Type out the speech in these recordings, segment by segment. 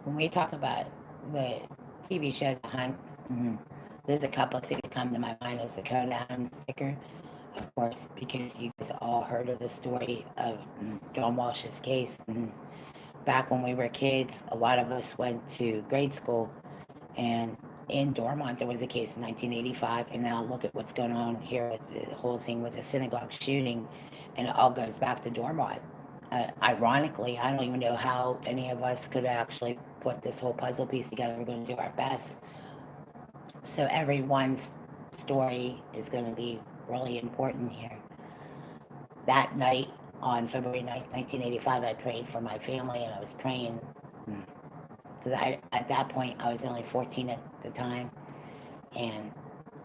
when we talk about the TV show The Hunt, there's a couple of things that come to my mind as the Conan Adams sticker, of course, because you guys all heard of the story of John Walsh's case. Back when we were kids, a lot of us went to grade school, and in Dormont there was a case in 1985, and now look at what's going on here with the whole thing with the synagogue shooting, and it all goes back to Dormont. Ironically, I don't even know how any of us could actually put this whole puzzle piece together. We're going to do our best. So everyone's story is going to be really important here. That night, on February 9th, 1985, I prayed for my family, and I was praying because at that point I was only 14 at the time, and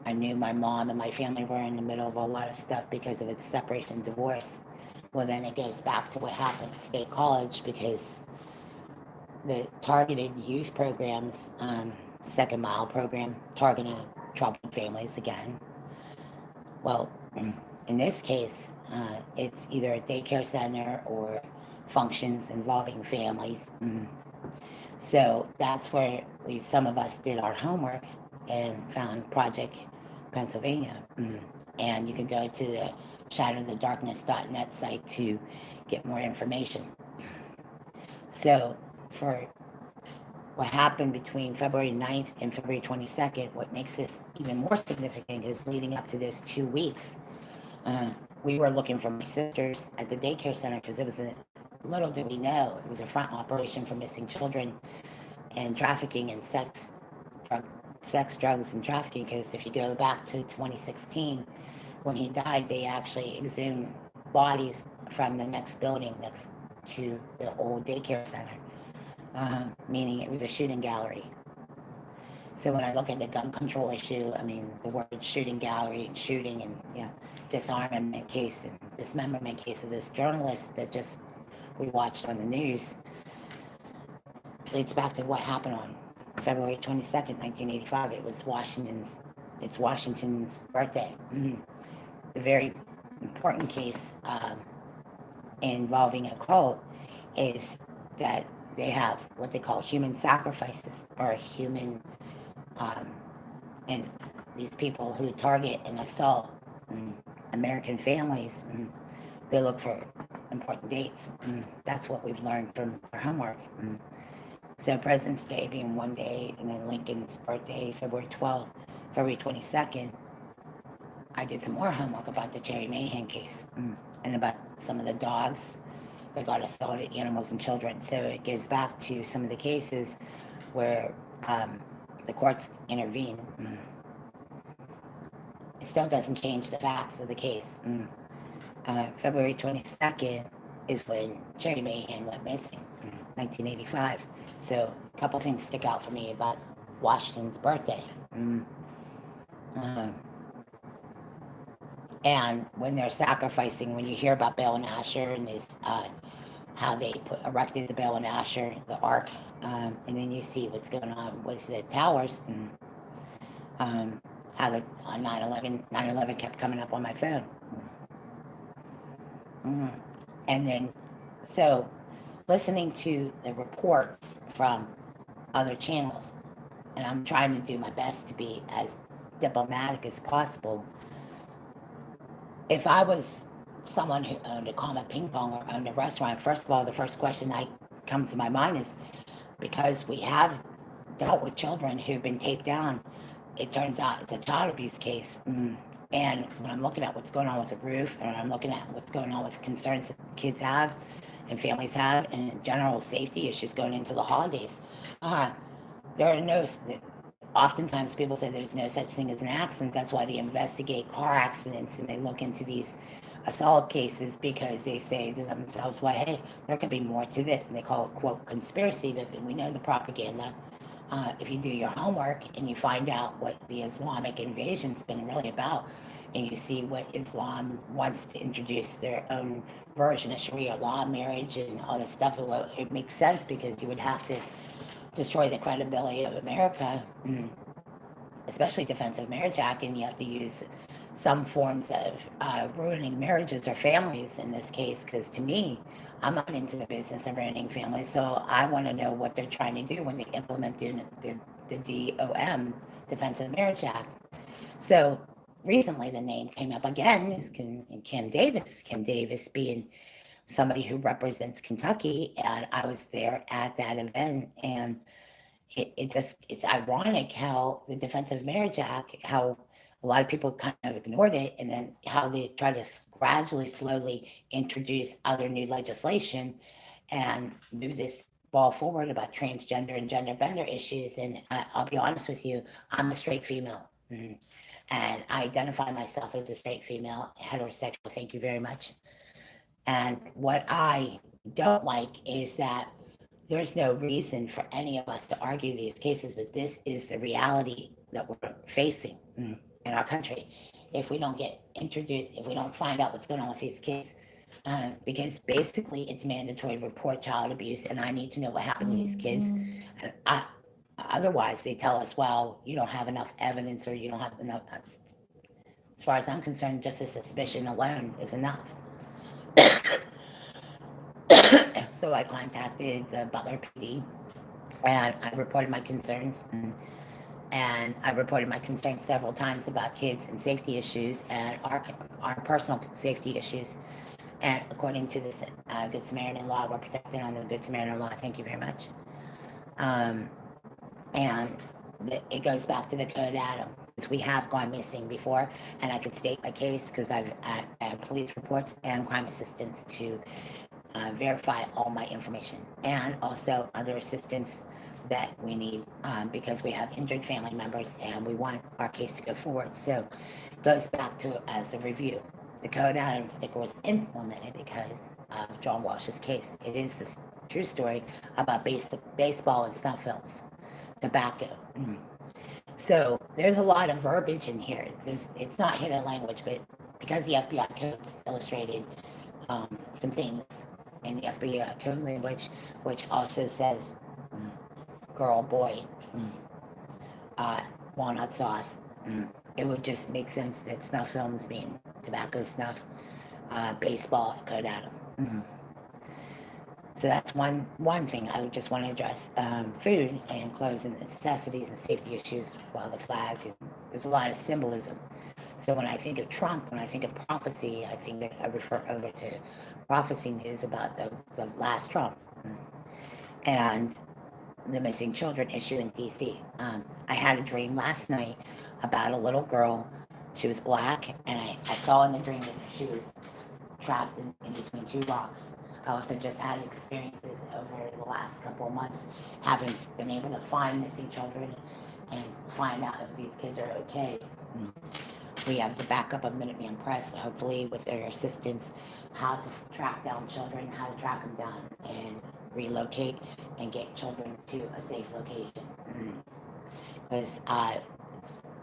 I knew my mom and my family were in the middle of a lot of stuff because of its separation and divorce. Well, then it goes back to what happened at State College, because the targeted youth programs, Second Mile program, targeting troubled families again. Well, in this case, it's either a daycare center or functions involving families. So that's where some of us did our homework and found Project Pennsylvania. And you can go to the shatterthedarkness.net site to get more information. So for what happened between February 9th and February 22nd, what makes this even more significant is leading up to those 2 weeks. We were looking for my sisters at the daycare center because it was little did we know, it was a front operation for missing children and trafficking and sex, drugs, and trafficking. Because if you go back to 2016, when he died, they actually exhumed bodies from the next building next to the old daycare center, meaning it was a shooting gallery. So when I look at the gun control issue, I mean, the word shooting gallery and shooting and disarmament case and dismemberment case of this journalist that just we watched on the news leads back to what happened on February 22nd, 1985. It's Washington's birthday. The very important case involving a cult is that they have what they call human sacrifices, or human, and these people who target and assault American families, they look for important dates. That's what we've learned from our homework. So President's Day being one day, and then Lincoln's birthday, February 12th, February 22nd, I did some more homework about the Jerry Mahan case, and about some of the dogs that got assaulted, animals and children. So it goes back to some of the cases where the courts intervene. It still doesn't change the facts of the case. February 22nd is when Jerry Mahan went missing, 1985. So a couple things stick out for me about Washington's birthday. And when they're sacrificing, when you hear about Bell and Asher and this, how they erected the Bell and Asher, the Ark, and then you see what's going on with the towers, and how the 9/11 kept coming up on my phone. And then, so listening to the reports from other channels, and I'm trying to do my best to be as diplomatic as possible. If I was someone who owned a Comet Ping Pong or owned a restaurant, first of all, the first question that comes to my mind is, because we have dealt with children who've been taped down, it turns out it's a child abuse case. And when I'm looking at what's going on with the roof, and I'm looking at what's going on with concerns that kids have and families have, and general safety issues going into the holidays, there are no, oftentimes people say there's no such thing as an accident. That's why they investigate car accidents and they look into these assault cases, because they say to themselves, well, hey, there could be more to this. And they call it, quote, conspiracy, but we know the propaganda. If you do your homework and you find out what the Islamic invasion's been really about, and you see what Islam wants to introduce their own version of Sharia law, marriage, and all this stuff, it makes sense, because you would have to destroy the credibility of America, especially Defense of Marriage Act, and you have to use some forms of ruining marriages or families in this case, because to me, I'm not into the business of ruining families, so I want to know what they're trying to do when they implement the DOM, Defense of Marriage Act. So recently the name came up again is Kim Davis. Kim Davis being somebody who represents Kentucky, and I was there at that event, and it's ironic how the Defense of Marriage Act, how a lot of people kind of ignored it, and then how they try to gradually, slowly introduce other new legislation and move this ball forward about transgender and gender bender issues. And I'll be honest with you, I'm a straight female. And I identify myself as a straight female, heterosexual, thank you very much. And what I don't like is that there's no reason for any of us to argue these cases, but this is the reality that we're facing in our country. If we don't get introduced, if we don't find out what's going on with these kids, because basically it's mandatory to report child abuse, and I need to know what happened to these kids. And otherwise, they tell us, well, you don't have enough evidence, or you don't have enough. As far as I'm concerned, just a suspicion alone is enough. So I contacted the Butler PD, and I reported my concerns. And I reported my concerns several times about kids and safety issues and our personal safety issues. And according to this Good Samaritan law, we're protected under the Good Samaritan law. Thank you very much. And it goes back to the Code Adam. We have gone missing before, and I could state my case because I've had police reports and crime assistance to verify all my information, and also other assistance that we need because we have injured family members and we want our case to go forward. So it goes back to as a review. The Code Adam sticker was implemented because of John Walsh's case. It is the true story about baseball and snuff films, tobacco. So there's a lot of verbiage in here. It's not hidden language, but because the FBI code's illustrated some things in the FBI code language, which also says girl, boy, walnut sauce. It would just make sense that snuff films being tobacco, snuff, baseball, Code Adam. So that's one thing I would just want to address. Food and clothes and necessities and safety issues, while the flag, there's a lot of symbolism. So when I think of Trump, when I think of prophecy, I think that I refer over to prophecy news about the last Trump and the missing children issue in DC. I had a dream last night about a little girl. She was black, and I saw in the dream that she was trapped in between two rocks. I also just had experiences over the last couple of months having been able to find missing children and find out if these kids are okay. We have the backup of Minuteman Press, hopefully with their assistance, how to track down children, how to track them down and relocate and get children to a safe location. Because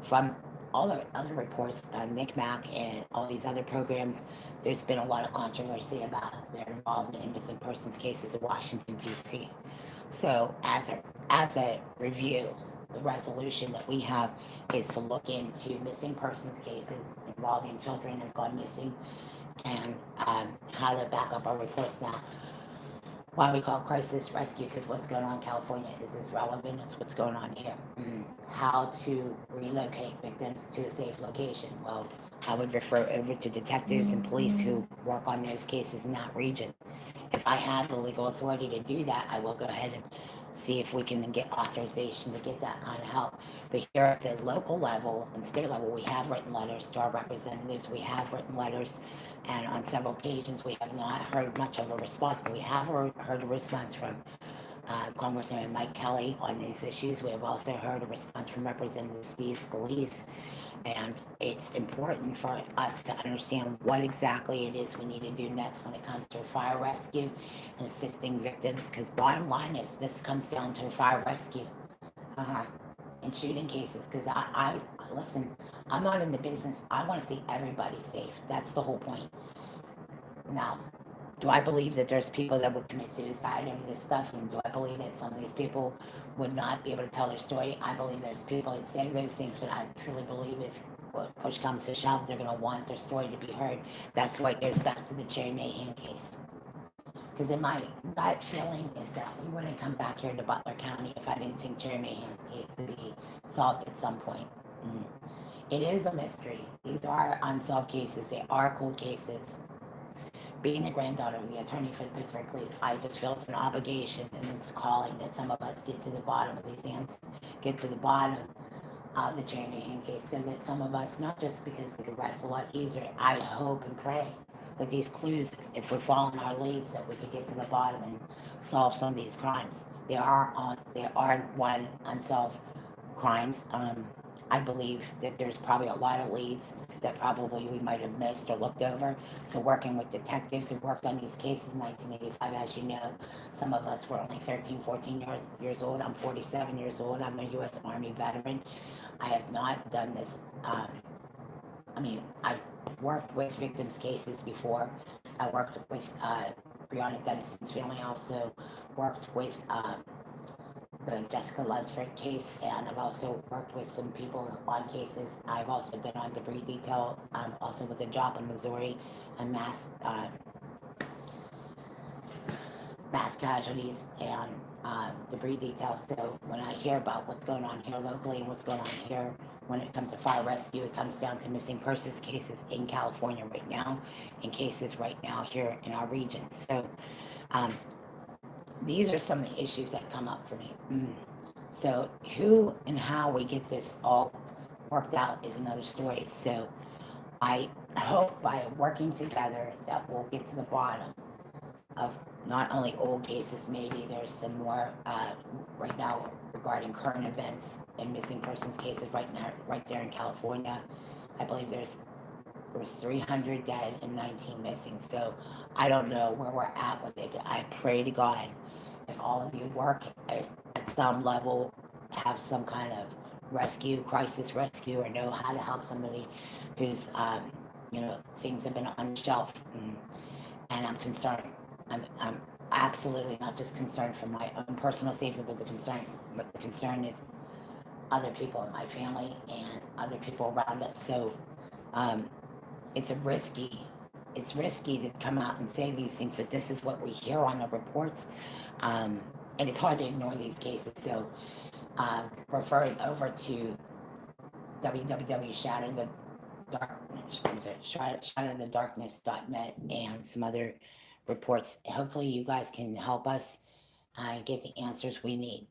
from all the other reports, Nick Mack and all these other programs, there's been a lot of controversy about their involvement in missing persons cases in Washington, D.C. So as a review, the resolution that we have is to look into missing persons cases involving children that have gone missing, and how to back up our reports now. Why we call crisis rescue, because what's going on in California is as relevant as what's going on here. How to relocate victims to a safe location. Well, I would refer over to detectives and police who work on those cases in that region. If I have the legal authority to do that, I will go ahead and see if we can get authorization to get that kind of help. But here at the local level and state level, we have written letters to our representatives. We have written letters, and on several occasions we have not heard much of a response, but we have heard a response from Congressman Mike Kelly on these issues. We have also heard a response from Representative Steve Scalise, and it's important for us to understand what exactly it is we need to do next when it comes to fire rescue and assisting victims, because bottom line is this comes down to fire rescue and shooting cases, because I listen, I'm not in the business. I want to see everybody safe. That's the whole point. Now, do I believe that there's people that would commit suicide over this stuff? And do I believe that some of these people would not be able to tell their story? I believe there's people that say those things, but I truly believe if push comes to shove, they're going to want their story to be heard. That's why it goes back to the Cherry Mahan case. Because in my gut feeling is that we wouldn't come back here to Butler County if I didn't think Cherry Mahan's case could be solved at some point. It is a mystery. These are unsolved cases. They are cold cases. Being the granddaughter of the attorney for the Pittsburgh Police, I just feel it's an obligation and it's calling that some of us get to the bottom of these get to the bottom of the Cherry Mahan case, so that some of us, not just because we could rest a lot easier, I hope and pray that these clues, if we're following our leads, that we could get to the bottom and solve some of these crimes. There are one unsolved crimes. I believe that there's probably a lot of leads that probably we might have missed or looked over. So working with detectives who worked on these cases in 1985, as you know, some of us were only 13, 14 years old. I'm 47 years old. I'm a U.S. Army veteran. I have not done this. I've worked with victims' cases before. I worked with Breonna Dennison's family. I also worked with the Jessica Lunsford case, and I've also worked with some people on cases. I've also been on debris detail, also with a job in Missouri, and mass casualties and debris detail. So when I hear about what's going on here locally and what's going on here when it comes to fire rescue, it comes down to missing persons cases in California right now, and cases right now here in our region. So these are some of the issues that come up for me. So who and how we get this all worked out is another story. So I hope by working together that we'll get to the bottom of not only old cases, maybe there's some more right now regarding current events and missing persons cases right now, right there in California. I believe there's 300 dead and 19 missing. So I don't know where we're at with it, but I pray to God if all of you work at some level, have some kind of crisis rescue, or know how to help somebody who's, things have been on the shelf. And I'm concerned. I'm absolutely not just concerned for my own personal safety, but the concern is other people in my family and other people around us. So it's risky to come out and say these things, but this is what we hear on the reports, and it's hard to ignore these cases. So referring over to www.shatterthedarkness.net and some other reports. Hopefully you guys can help us get the answers we need.